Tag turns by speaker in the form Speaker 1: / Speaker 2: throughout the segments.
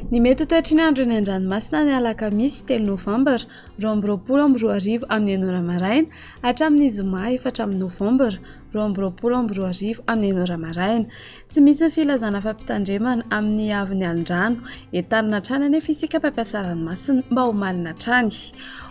Speaker 1: Ny mety ho toetr'andro eny an-dranomasina ny alakamisy 3 novambra 2024 amin'ny 9 maraina hatramin'ny zoma 4 novambra 2024 amin'ny 9 maraina. Tsy misy ny filazana fampitandremana amin'ny avy ny alin-drano entanina hatrany anefa isika mpampiasa ranomasina mba ho malina hatrany.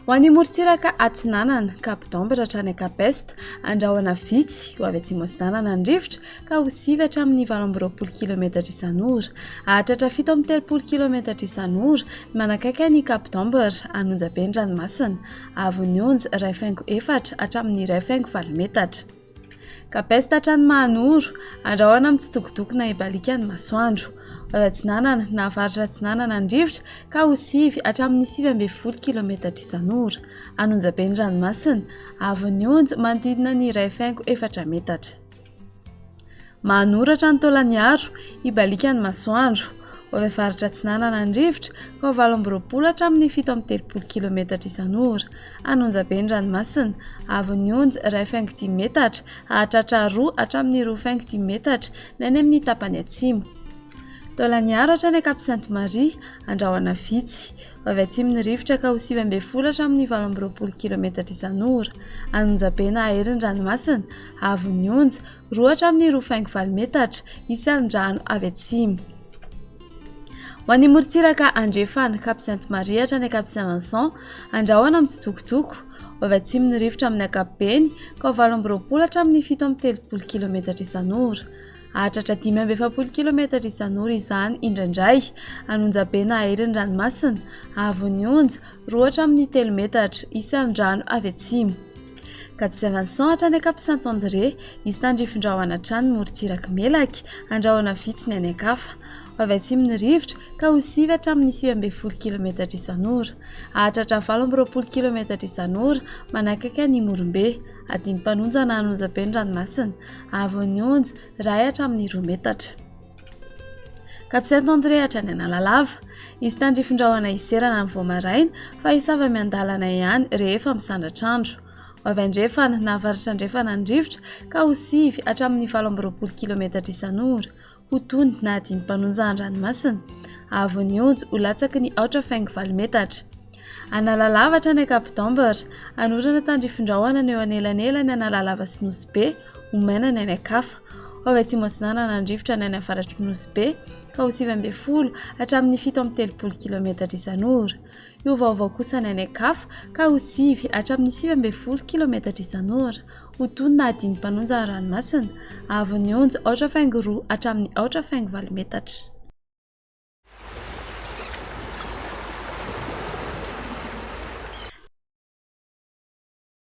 Speaker 1: Ho an'ny morontsiraka Atsinanana, Cap d'Ambre hatrany Capeste, Andrahoana Vitsy ho avy atsimo Atsinanana ny rivotra ka ho sivy hatramin'ny 20 km isan'ora, hahatratra 7 km isan'ora manakaiky ny Cap d'Ambre Anonjabe ny ranomasina, avy Onja 2.4 hatramin'ny 2.7 metatra. Capeste hatrany Mahanoro, Andrahoana mitsitokotokona Ibalika ny masoandro, avy Atsinanana na avaratra Atsinanana ny rivotra ka ho sivy hatramin'ny 7.0 km isan'ora, Anonjabe ny ranomasina, avy Onja manodidina ny 2.4 metatra. Mahanoro hatrany Tolagnaro, Ibalika ny masoandro, avy avaratra Atsinanana ny rivotra ka ho 20 hatramin'ny 7.30 km isan'ora, Anonjabe ny ranomasina, avy Onja 2.10 metatra, hahatratra 2 hatramin'ny 2.10 metatra ny any amin'ny tapany atsimo. Tolagnaro hatrany Cap Sainte-Marie, Andrahoana Vitsy, avy atsimony rivotra ka ho 7.0 hatramin'ny 20 km isan'ora, Anonjabe na aherin'ny ranomasina, avy Onja 2 hatramin'ny 2.7 metatra isan'ndrano avy atsimo. Ho an'ny morontsiraka Andrefana, Cap Sainte-Marie hatrany Cap Saint-Vincent, Andrahoana mitsitokotoko, avy atsimony rivotra amin'ny ankapobeny ka ho 20 hatramin'ny 7.30 km isan'ora, hahatratra 5.40 km isan'ora izany indraindray, Anonjabe na aherin'ny ranomasina, avy Onja 2 hatramin'ny 3 metatra isan'ndrano avy atsimo. Cap Saint-Vincent hatrany Cap Saint-André, isy tandrifin-drahona hatrany morontsiraka Melaky, Andrahoana Vitsy ny any ankafa, avy atsimony rivotra ka ho sivy hatramin'ny 7.0 km isan'ora, hahatratra 20 km isan'ora manakaiky ny Morombe, adimim-panonjana Anonjabe ny ranomasina, avy Onja 2 hatramin'ny 2 metatra. Cap Saint-André hatrany Analalava, isy tandrifin-drahona iserana ny voamaraina fa isava miandalana ihany rehefa misandratr'andro, avy Andrefana na avaratra Andrefana ny rivotra ka ho sivy hatramin'ny 20 km isan'ora, ho tony na adimim-panonjana ranomasina, avy Onja ho latsaky ny 4.7 metatra. Analalava hatrany Cap d'Ambre, anorana tandrifin-drahona eo anelanelany Analalava sy Nosy-Be, ho maina ny any ankafa, avy atsimo Atsinanana ny rivotra ny any avaratry Nosy-Be ka ho 7.0 hatramin'ny 7.30 km isan'ora, io vaovao kosa ny any ankafa ka ho sivy hatramin'ny 7.0 km isan'ora, ho tony na adimim-panonjana ranomasina, avy Onja 4.2 hatramin'ny 4.7 metatra.